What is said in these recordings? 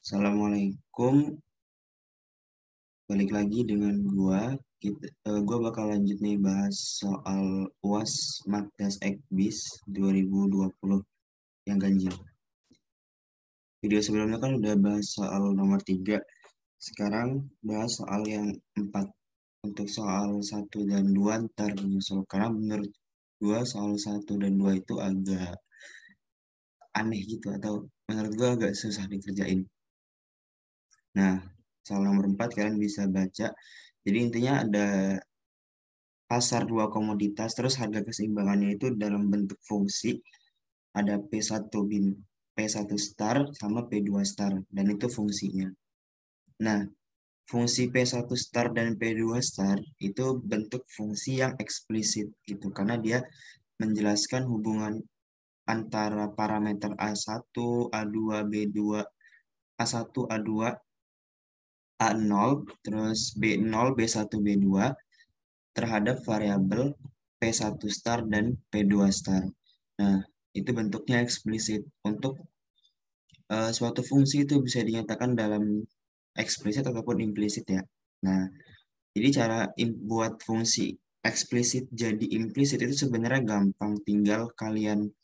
Assalamualaikum, balik lagi dengan gua. Gua bakal lanjut nih bahas soal UAS Magdas Ekbis 2020 yang ganjil. Video sebelumnya kan udah bahas soal nomor 3. Sekarang bahas soal yang 4. Untuk soal 1 dan 2 ntar menyusul. Karena menurut gua soal 1 dan 2 itu agak aneh gitu, atau menurut gua agak susah dikerjain. Nah, soal nomor 4 kalian bisa baca. Jadi intinya ada pasar dua komoditas, terus harga keseimbangannya itu dalam bentuk fungsi, ada P1 star sama P2 star, dan itu fungsinya. Nah, fungsi P1 star dan P2 star itu bentuk fungsi yang eksplisit gitu, karena dia menjelaskan hubungan antara parameter A1, A2, B2, A1, A2, A0, terus B0, B1, B2 terhadap variabel P1 star dan P2 star. Nah, itu bentuknya eksplisit. Untuk suatu fungsi itu bisa dinyatakan dalam eksplisit ataupun implisit ya. Nah, jadi cara buat fungsi eksplisit jadi implisit itu sebenarnya gampang. Tinggal kalian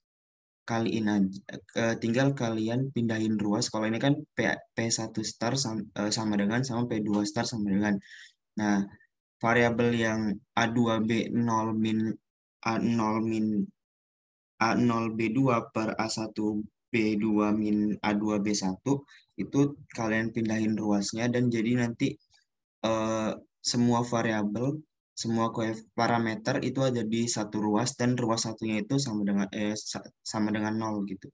pindahin ruas. Kalau ini kan P1 star sama dengan sama P2 star sama dengan. Nah, variabel yang A2B0 min A0 min A0B2 per A1B2 min A2B1 itu kalian pindahin ruasnya dan jadi nanti eh, semua variabel, semua parameter itu ada di satu ruas dan ruas satunya itu sama dengan 0 gitu.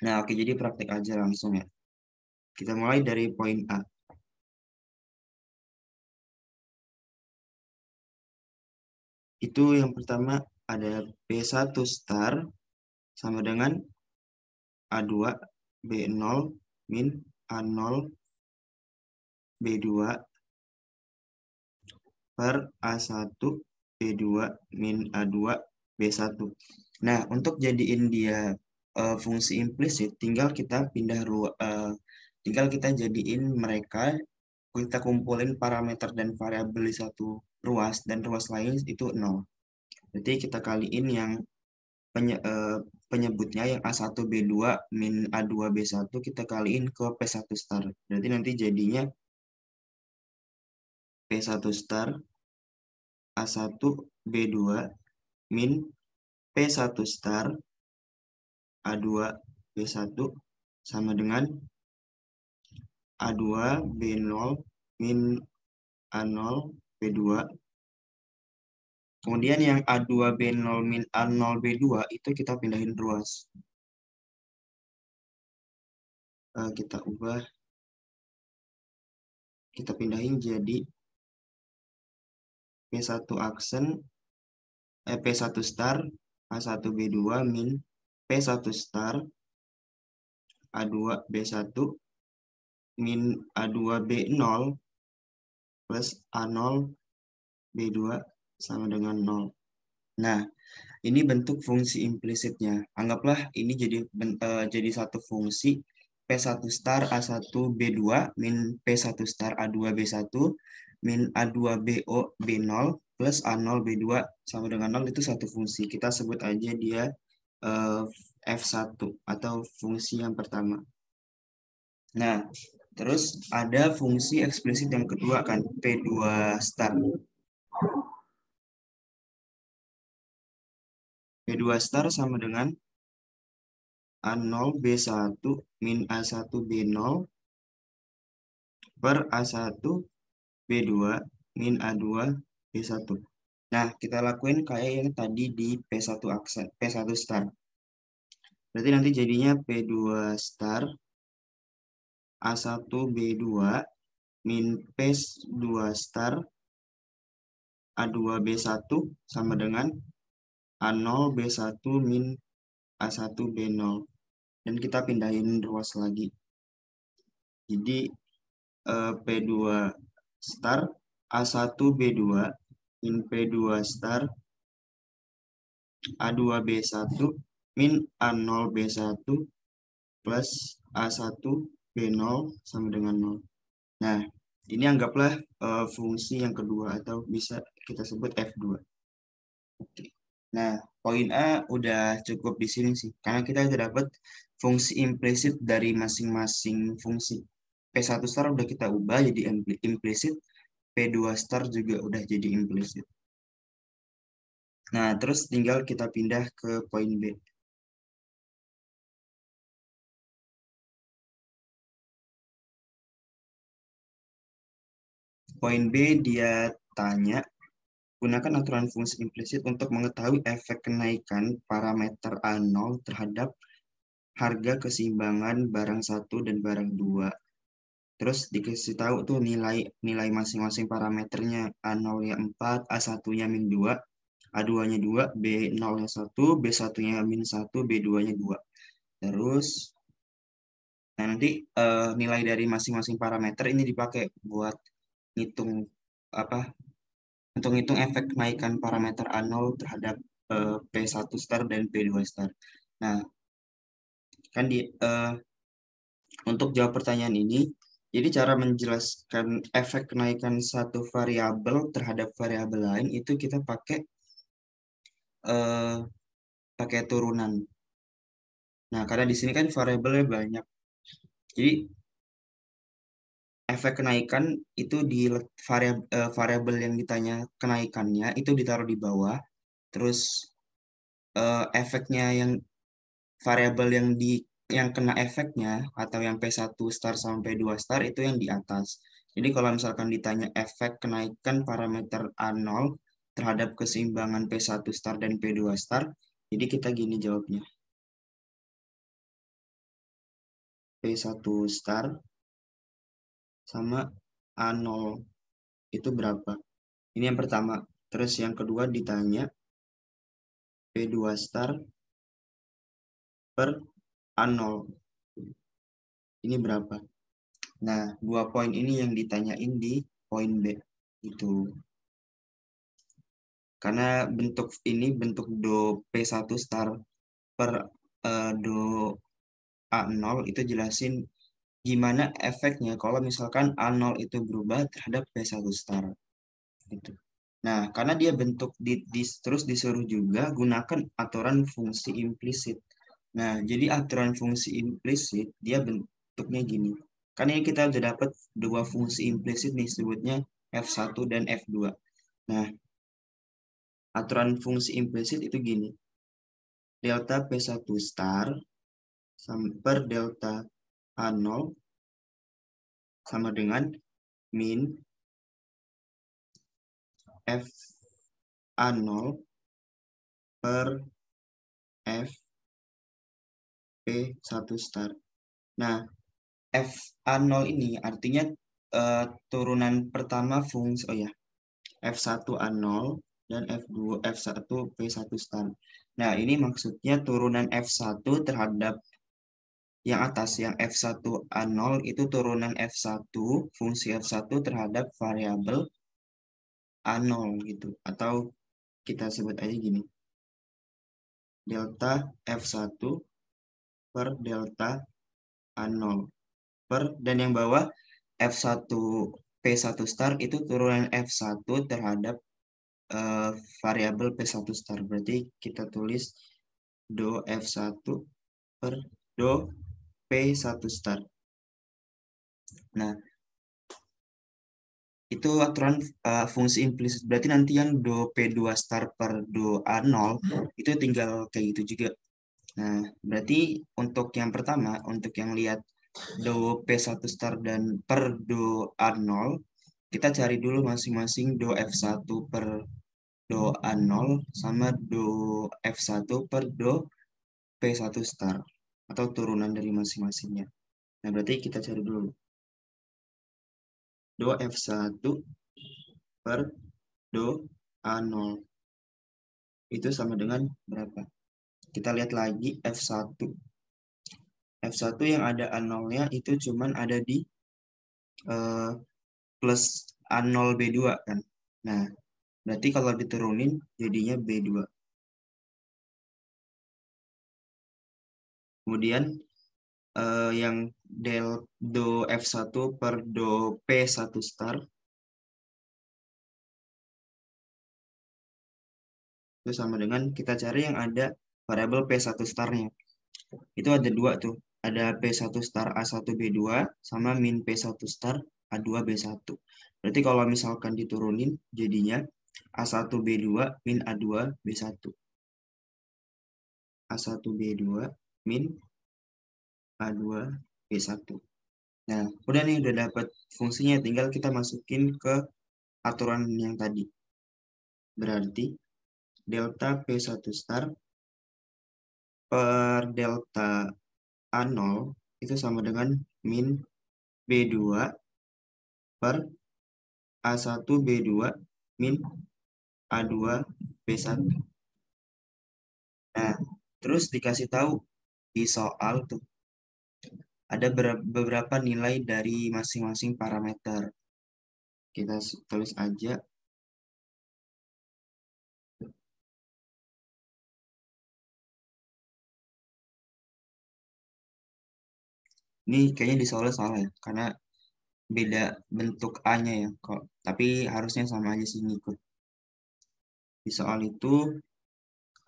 Nah, oke, jadi praktek aja langsung ya. Kita mulai dari poin A. Itu yang pertama ada P1 star sama dengan A2 B0 min A0 B2 per A1 B2 min A2 B1. Nah, untuk jadiin dia fungsi implisit, tinggal kita jadiin mereka, kita kumpulin parameter dan variabel di satu ruas, dan ruas lain itu 0. Berarti kita kaliin yang penyebutnya yang A1B2 min A2B1 kita kaliin ke P1 star. Berarti nanti jadinya P1 star A1B2 min P1 star A2B1 sama dengan A2B0 min A0B2. Kemudian yang A2B0 min A0B2 itu kita pindahin ruas. Kita pindahin jadi P1 aksen, P1 star A1B2 min P1 star A2B1 min A2B0 plus A0B2 sama dengan 0. Nah, ini bentuk fungsi implisitnya. Anggaplah ini jadi satu fungsi P1 star A1B2 min P1 star A2B1 min A2BO B0 plus A0B2 sama dengan 0, itu satu fungsi. Kita sebut aja dia eh, F1 atau fungsi yang pertama. Nah, terus ada fungsi eksplisit yang kedua kan, P2 star. P2 star sama dengan A0B1 min A1B0 per A1B2 min A2B1. Nah, kita lakuin kayak yang tadi di P1 star. Berarti nanti jadinya P2 star A1B2 min P2 star A2B1 sama dengan A0B1 min A1B0. Dan kita pindahin ruas lagi. Jadi P2 star A1B2 min P2 star A2B1 min A0B1 plus A1 B0 sama dengan 0. Nah, ini anggaplah fungsi yang kedua atau bisa kita sebut F2. Oke. Nah, poin A udah cukup di sini sih, karena kita udah dapat fungsi implisit dari masing-masing fungsi. P1 star udah kita ubah jadi implisit, P2 star juga udah jadi implisit. Nah, terus tinggal kita pindah ke poin B. Poin B dia tanya, gunakan aturan fungsi implisit untuk mengetahui efek kenaikan parameter A0 terhadap harga keseimbangan barang satu dan barang dua. Terus dikasih tahu tuh nilai masing-masing parameternya. A0-nya 4, A1-nya min 2, A2-nya 2, B0-nya 1, B1-nya min 1, B2-nya 2. Terus, nah nanti nilai dari masing-masing parameter ini dipakai buat ngitung apa? Untuk ngitung efek kenaikan parameter A0 terhadap P1 star dan P2 star. Nah, kan untuk jawab pertanyaan ini, jadi cara menjelaskan efek kenaikan satu variabel terhadap variabel lain itu kita eh, pakai turunan. Nah, karena di sini kan variabelnya banyak. Jadi efek kenaikan itu di variabel yang ditanya kenaikannya itu ditaruh di bawah. Terus efeknya yang variabel yang kena efeknya atau yang P1 star sampai 2 star itu yang di atas. Jadi kalau misalkan ditanya efek kenaikan parameter A0 terhadap keseimbangan P1 star dan P2 star, jadi kita gini jawabnya. P1 star sama A0 itu berapa? Ini yang pertama. Terus yang kedua ditanya P2 star per A0. Ini berapa? Nah, dua poin ini yang ditanyain di poin B. Itu. Karena bentuk do P1 star per do A0 itu jelasin gimana efeknya kalau misalkan A0 itu berubah terhadap P1 star. Gitu. Nah, karena dia bentuk terus disuruh juga gunakan aturan fungsi implisit. Nah, jadi aturan fungsi implisit dia bentuknya gini. Karena ini kita udah dapat dua fungsi implisit nih sebutnya F1 dan F2. Nah, aturan fungsi implisit itu gini. Delta P1 star per delta A0 sama dengan min F A0 per F P1 star. Nah, F A0 ini artinya turunan pertama fungsi, oh ya, F1 A0 dan F2 F1 P1 star. Nah, ini maksudnya turunan F1 terhadap yang atas, yang F1 A0 itu turunan F1, fungsi F1 terhadap variabel A0 gitu. Atau kita sebut aja gini, delta F1 per delta A0 per, dan yang bawah F1 P1 star itu turunan F1 terhadap eh, variabel P1 star. Berarti kita tulis do F1 per do P1 star. Nah, itu aturan fungsi implisit. Berarti nanti yang do P2 star per do A0 itu tinggal kayak gitu juga. Nah, berarti untuk yang pertama, untuk yang lihat do P1 star dan per do A0, kita cari dulu masing-masing do F1 per do A0 sama do F1 per do P1 star atau turunan dari masing-masingnya. Nah, berarti kita cari dulu do F1 per do A0 itu sama dengan berapa? Kita lihat lagi F1. F1 yang ada A0-nya itu cuman ada di eh, plus A0 B2 kan. Nah, berarti kalau diturunin jadinya B2. Kemudian yang do F1 per do P1 star itu sama dengan kita cari yang ada variabel P1 starnya. Itu ada dua tuh. Ada P1 star A1 B2 sama min P1 star A2 B1. Berarti kalau misalkan diturunin jadinya A1 B2 min A2 B1. A1 B2 min A2 B1. Nah, udah nih udah dapat fungsinya, tinggal kita masukin ke aturan yang tadi. Berarti delta P1 star per delta A0 itu sama dengan min B2 per A1 B2 min A2 B1. Nah, terus dikasih tahu di soal tuh ada beberapa nilai dari masing-masing parameter. Kita tulis aja. Ini kayaknya di soalnya salah ya, karena beda bentuk A-nya ya kok. Tapi harusnya sama aja sih ngikut. Di soal itu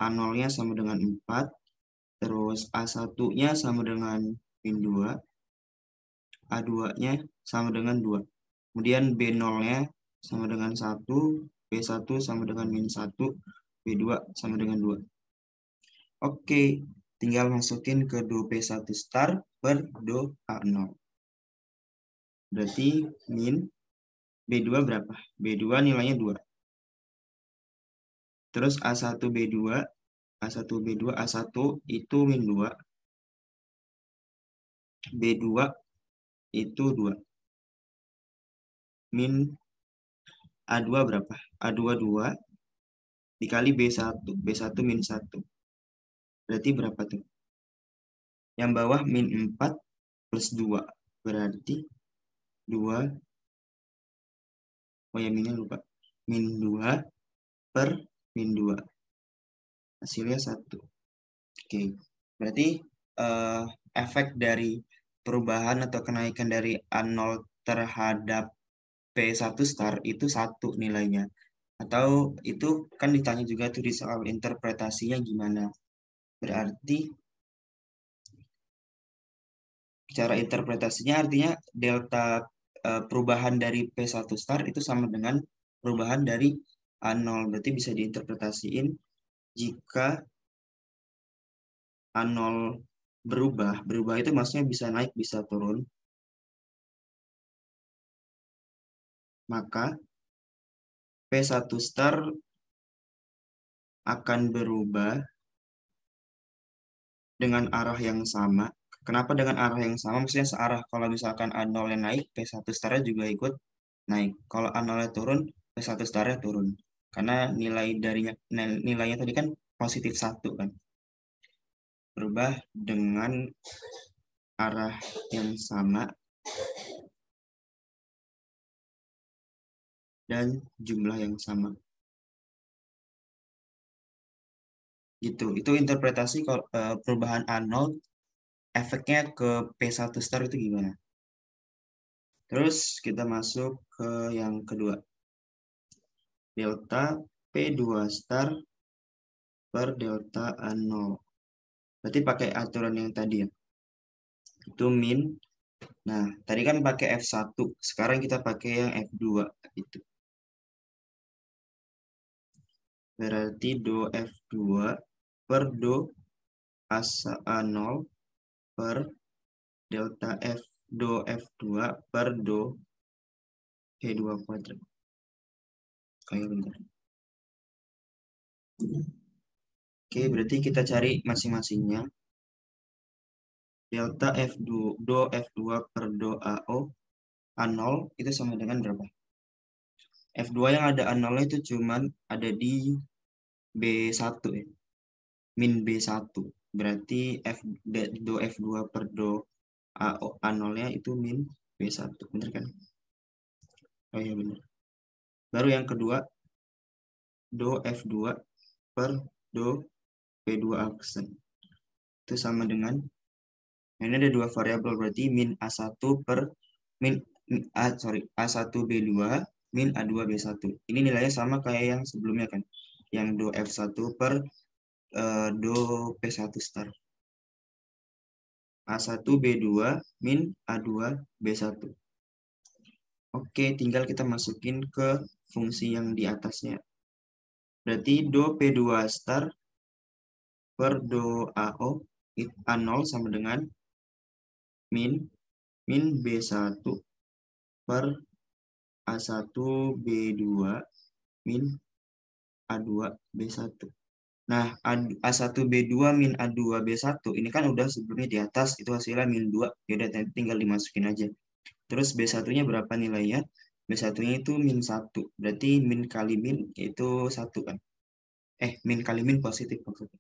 A0-nya sama dengan 4, terus A1-nya sama dengan min 2, A2-nya sama dengan 2. Kemudian B0-nya sama dengan 1, B1 sama dengan min 1, B2 sama dengan 2. Oke, tinggal masukin ke do P1 star per do A0. Berarti min B2 berapa? B2 nilainya 2. Terus A1 B2, A1 B2, A1 itu min 2, B2 itu 2. Min A2 berapa? A2 2 dikali B1, B1 min 1. Berarti berapa tuh? Yang bawah min 4 plus 2. Berarti 2, oh ya minnya lupa. Min 2 per min 2. Hasilnya 1. Oke, berarti efek dari perubahan atau kenaikan dari A0 terhadap P1 star itu 1 nilainya. Atau itu kan ditanya juga tuh di soal interpretasinya gimana. Berarti cara interpretasinya artinya delta perubahan dari P1 star itu sama dengan perubahan dari A0. Berarti bisa diinterpretasiin jika A0 berubah itu maksudnya bisa naik, bisa turun. Maka P1 star akan berubah dengan arah yang sama. Kenapa dengan arah yang sama? Maksudnya searah. Kalau misalkan A0-nya naik, P1 star-nya juga ikut naik. Kalau A0-nya turun, P1 star-nya turun. Karena nilainya tadi kan positif 1 kan. Berubah dengan arah yang sama dan jumlah yang sama. Gitu. Itu interpretasi perubahan A0 efeknya ke P1 star itu gimana? Terus kita masuk ke yang kedua. Delta P2 star per delta A0. Berarti pakai aturan yang tadi ya. Itu min. Nah, tadi kan pakai F1. Sekarang kita pakai yang F2. Itu. Berarti do F2 per do asa A0 per delta F do F2 per do P2 kuadrat. Kayak bentar. Oke, berarti kita cari masing-masingnya. Delta F2, do F2 per do AO, A0 itu sama dengan berapa? F2 yang ada A0 itu cuman ada di B1 ya. Min B1. Berarti do F2 per do AO, A0-nya itu min B1. Bener kan? Oh iya bener. Baru yang kedua, do F2 per do P2 aksen. Itu sama dengan Nah, ini ada dua variabel, berarti min A1 per min A1 B2 min A2 B1. Ini nilainya sama kayak yang sebelumnya kan. Yang do F1 per do P1 star. A1 B2 min A2 B1. Oke, tinggal kita masukin ke fungsi yang di atasnya. Berarti do P2 star per do AO A0 sama dengan min B1 per A1 B2 min A2 B1. Nah, A1 B2 min A2 B1 ini kan udah sebelumnya di atas, itu hasilnya min 2. Ya udah tinggal dimasukin aja. Terus B1-nya berapa nilainya? B1-nya itu min 1. Berarti min kali min itu 1 kan? Min kali min positif maksudnya.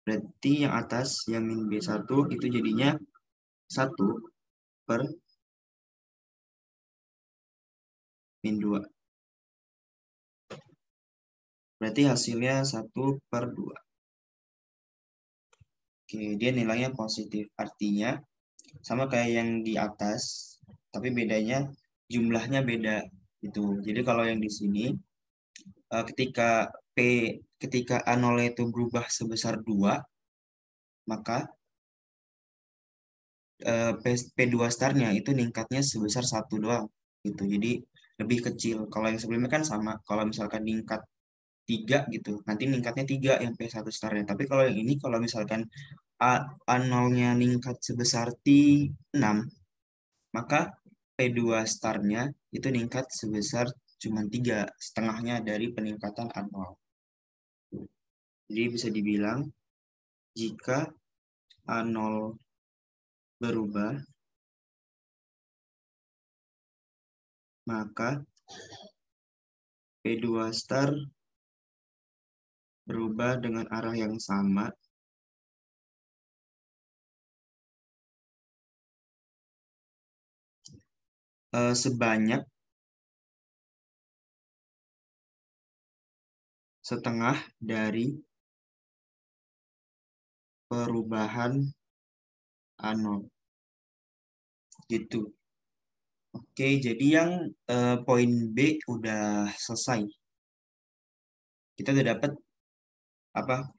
Berarti yang atas yang min B1 itu jadinya 1 per min 2. Berarti hasilnya 1 per 2. Oke, dia nilainya positif. Artinya sama kayak yang di atas, tapi bedanya jumlahnya beda itu. Jadi kalau yang di sini ketika ketika A0 itu berubah sebesar 2, maka P2 starnya itu ningkatnya sebesar 1 doang gitu. Jadi lebih kecil. Kalau yang sebelumnya kan sama. Kalau misalkan ningkat 3 gitu, nanti ningkatnya 3 yang P1 starnya. Tapi kalau yang ini kalau misalkan A0-nya ningkat sebesar T6, maka P2 starnya itu ningkat sebesar cuma 3, setengahnya dari peningkatan A0. Jadi bisa dibilang jika A0 berubah, maka P2 star berubah dengan arah yang sama sebanyak setengah dari perubahan A0 gitu. Oke, jadi yang poin B udah selesai. Kita udah dapat apa?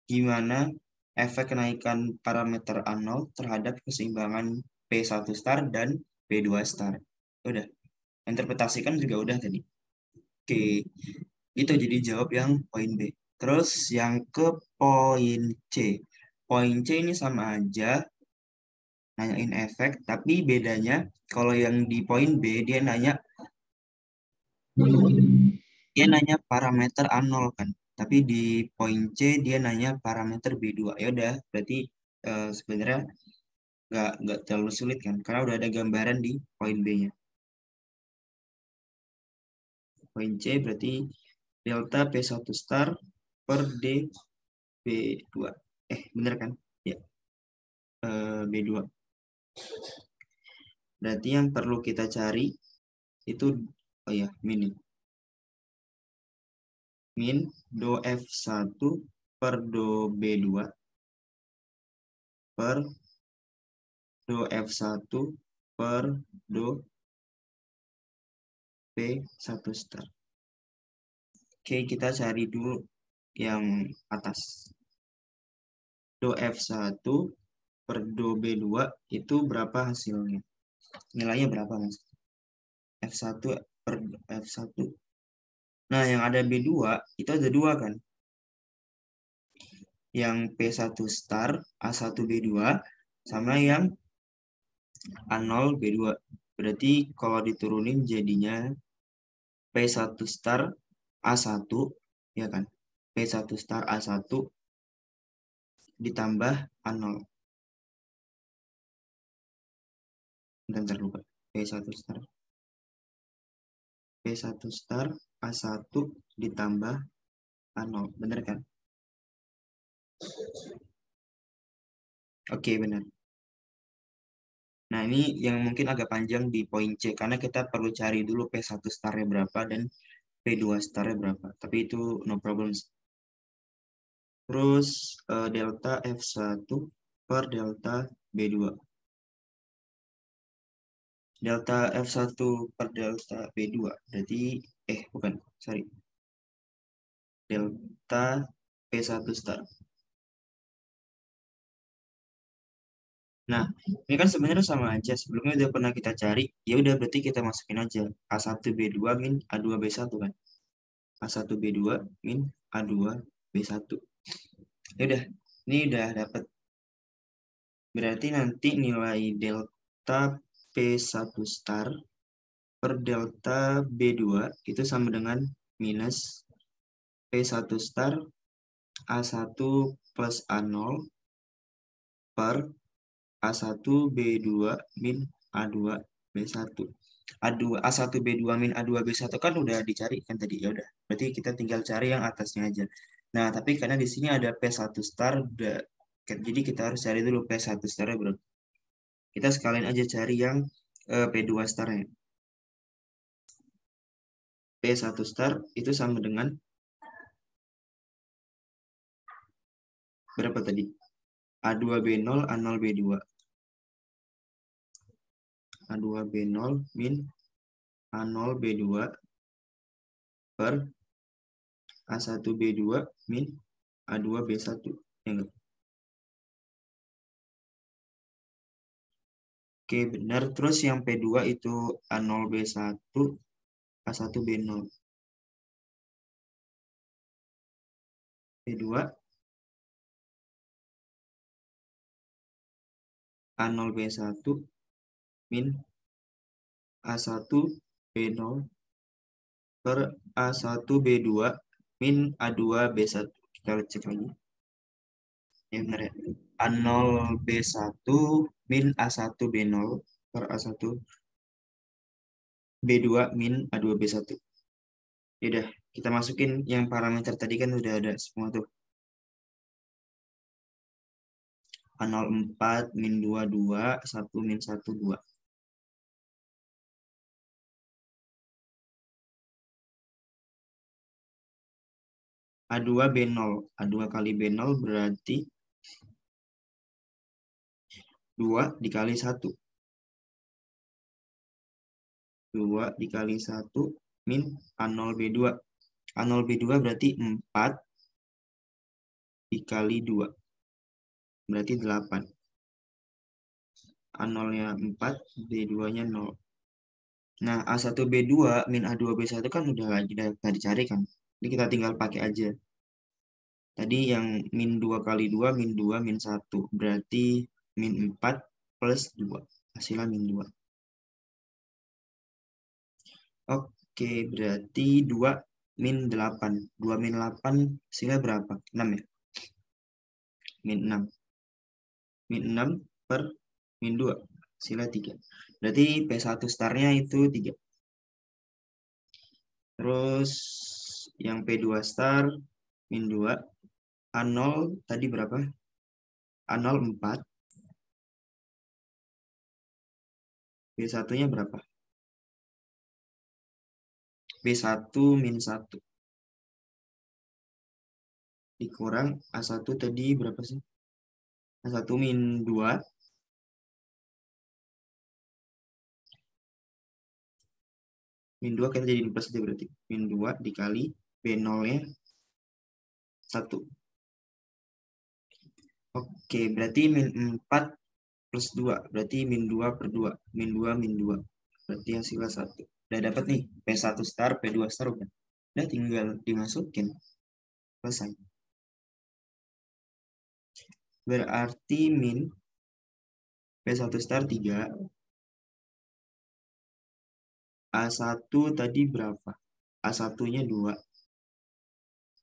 Gimana efek kenaikan parameter A0 terhadap keseimbangan P1 star dan P2 star. Udah, interpretasikan juga udah tadi. Oke, itu jadi jawab yang poin B. Terus yang ke poin C. Poin C ini sama aja, nanyain efek, tapi bedanya kalau yang di poin B dia nanya parameter A0 kan. Tapi di poin C dia nanya parameter B2. Ya udah, berarti sebenarnya nggak terlalu sulit kan, karena udah ada gambaran di poin B-nya. Poin C berarti delta P1 star per D B2. Bener kan? Ya, B2. Berarti yang perlu kita cari itu, oh ya, min do F1 per do B2 per do F1 per do P1 star. Oke, kita cari dulu yang atas. Do F1 per do B2 itu berapa hasilnya? Nilainya berapa, Mas? F1 per F1. Nah, yang ada B2 itu ada dua kan? Yang P1 star A1 B2 sama yang A0 B2. Berarti kalau diturunin jadinya P1 star A1, ya kan? P1 star A1 ditambah A0. Bentar lupa. P1 star. P1 star A1 ditambah A0. Bener kan? Oke, benar. Nah, ini yang mungkin agak panjang di poin C, karena kita perlu cari dulu P1 starnya berapa dan P2 starnya berapa. Tapi itu no problem. Terus delta F1 per delta B2. delta F1 per delta B2. Berarti, bukan, sorry. Delta P1 star. Nah, ini kan sebenarnya sama aja. Sebelumnya udah pernah kita cari. Ya udah berarti kita masukin aja. A1B2 min A2B1 kan. A1B2 min A2B1. Ya udah, ini udah dapat. Berarti nanti nilai delta P1 star per delta B2 itu sama dengan minus P1 star A1 plus A0 per A1 B2 min A2 B1. A1 B2 min A2 B1 kan udah dicari kan tadi. Ya udah, berarti kita tinggal cari yang atasnya aja. Nah, tapi karena di sini ada P1 star jadi kita harus cari dulu P1 star, bro. Kita sekalian aja cari yang P2 starnya. P1 star itu sama dengan berapa tadi? A2B0 A0B2. A2B0 min A0B2 per A1B2 min A2B1. Ya enggak? Oke, benar. Terus yang P2 itu A0B1, A1B0. P2, A0B1 min A1B0 per A1B2 min A2B1. Kita cek lagi. Ya benar ya. A0B1 min A1B0 per A1B2 min A2B1. Yaudah, kita masukin yang parameter tadi kan udah ada semua tuh. A04 min 22, 1 min 1, 2. A2B0. A2 kali B0 berarti 2 dikali 1. 2 dikali 1 min A0B2. A0B2 berarti 4 dikali 2. Berarti 8. A0-nya 4, B2-nya 0. Nah, A1B2 min A2B1 kan udah dicari kan. Ini kita tinggal pakai aja. Tadi yang min 2 kali 2, min 2, min 1. Berarti min 4 plus 2. Hasilnya min 2. Oke, berarti 2 min 8. 2 min 8 hasilnya berapa? 6 ya? Min 6. Min 6 per min 2. Hasilnya 3. Berarti P1 starnya itu 3. Terus yang P2 star min 2. A0 tadi berapa? A0 4. B1-nya berapa? B1 min 1. Dikurang A1 tadi berapa sih? A1 min 2. Min 2 kita jadi plus aja berarti. Min 2 dikali B0-nya 1. Oke, berarti min 4 plus 2. Berarti min 2 per 2. Min 2, min 2. Berarti hasilnya 1. Udah dapat nih. P1 star, P2 star udah. Udah tinggal dimasukin. Selesai. Berarti min P1 star 3. A1 tadi berapa? A1-nya 2.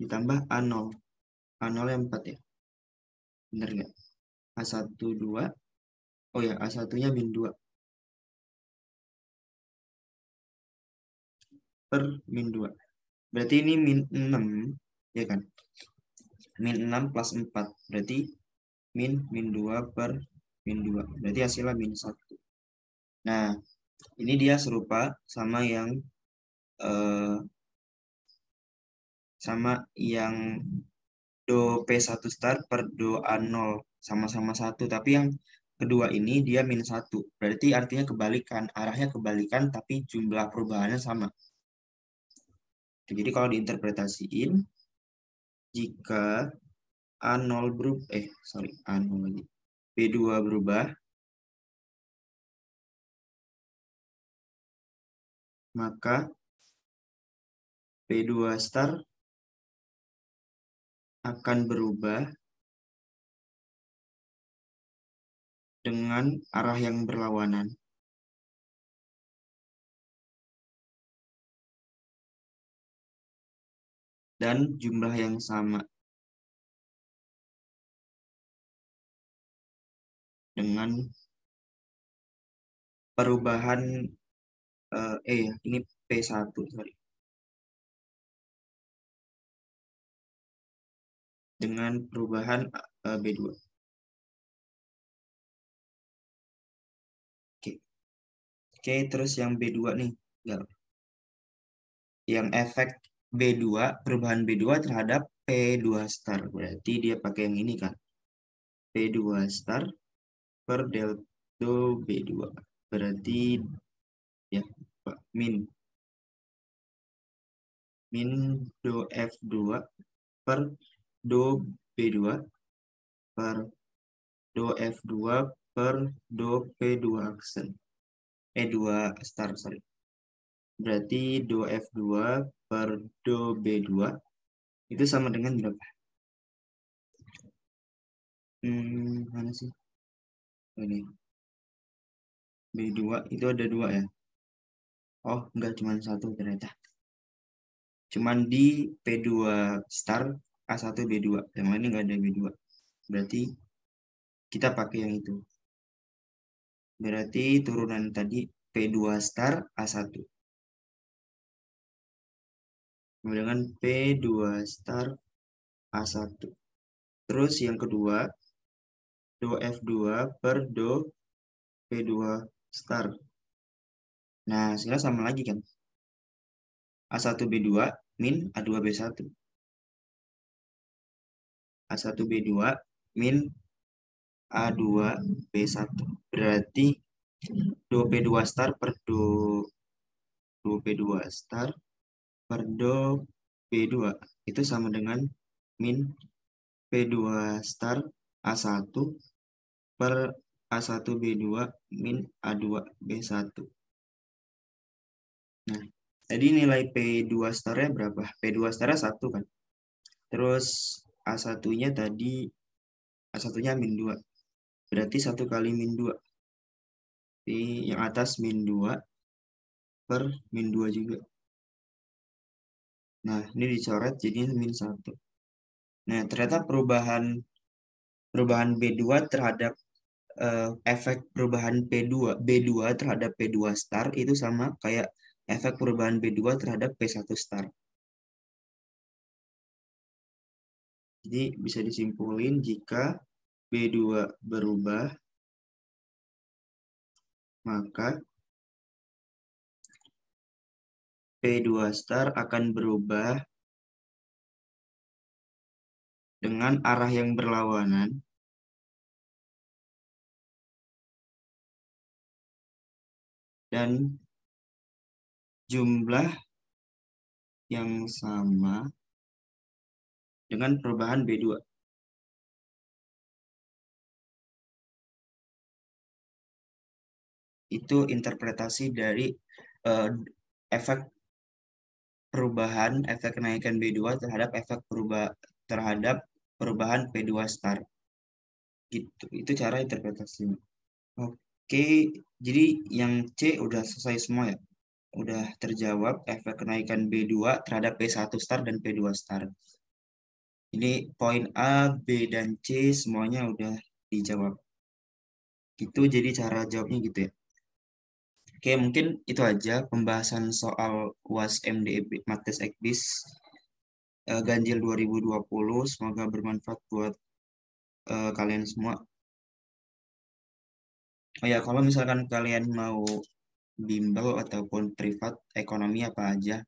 Ditambah A0. A0 yang 4 ya. Bener nggak? A1 2. Oh ya, A1-nya min 2 per min 2. Berarti ini min 6, ya kan? Min 6 plus 4. Berarti min 2 per min 2. Berarti hasilnya min 1. Nah, ini dia serupa sama yang eh, do P1 star per do A0 sama-sama 1. Tapi yang kedua ini dia -1. Berarti artinya kebalikan, arahnya kebalikan tapi jumlah perubahannya sama. Jadi kalau diinterpretasiin, jika A0 berubah, A0 lagi. B2 berubah, maka B2 star akan berubah dengan arah yang berlawanan. Dan jumlah yang sama dengan perubahan ini P1, sorry. Dengan perubahan B2. Oke, terus yang B2 nih. Yang efek B2, perubahan B2 terhadap P2 star. Berarti dia pakai yang ini kan. P2 star per delta B2. Berarti ya min do F2 per do B2 per do F2 per do P2 aksen. 2 star, sorry. Berarti do F2 per do B2 itu sama dengan berapa? Mana sih? Ini. B2 itu ada 2 ya? Oh, enggak, cuma 1 ternyata. Cuman di P2 star A1 B2. Yang lain enggak ada B2. Berarti kita pakai yang itu. Berarti turunan tadi P2 star A1. Dengan P2 star A1. Terus yang kedua, do F2 per do P2 star. Nah, sekarang sama lagi kan. A1 B2 min A2 B1. A1 B2 min A2 B1. Berarti do P2 star per do P2 star per do B2 itu sama dengan min P2 star A1 per A1 B2 min A2 B1. Nah, tadi nilai P2 starnya berapa? P2 starnya 1 kan? Terus A1-nya tadi, A1-nya min 2. Berarti 1 kali min 2. Jadi yang atas min 2 per min 2 juga. Nah, ini dicoret jadi min 1. Nah, ternyata perubahan B2 terhadap efek perubahan B2 terhadap P2 star itu sama kayak efek perubahan B2 terhadap P1 star. Jadi bisa disimpulin jika B2 berubah, maka P2 star akan berubah dengan arah yang berlawanan dan jumlah yang sama dengan perubahan B2. Itu interpretasi dari efek kenaikan B2 terhadap perubahan P2 star. Gitu. Itu cara interpretasinya. Oke, jadi yang C udah selesai semua ya. Udah terjawab efek kenaikan B2 terhadap P1 star dan P2 star. Ini poin A, B, dan C semuanya udah dijawab. Gitu, jadi cara jawabnya gitu ya. Oke, mungkin itu aja pembahasan soal UAS MDEB Matkes Ekbis Ganjil 2020. Semoga bermanfaat buat kalian semua. Oh ya, kalau misalkan kalian mau bimbel ataupun privat ekonomi apa aja,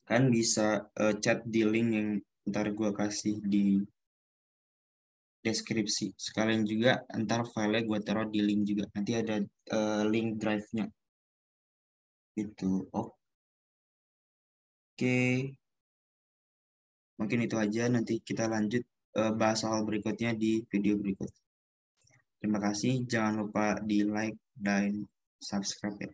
kan bisa chat di link yang ntar gue kasih di deskripsi. Sekalian juga ntar file gue taruh di link juga. Nanti ada link drive-nya. Gitu. Oke. Mungkin itu aja. Nanti kita lanjut bahas soal berikutnya di video berikut. Terima kasih. Jangan lupa di like dan subscribe ya.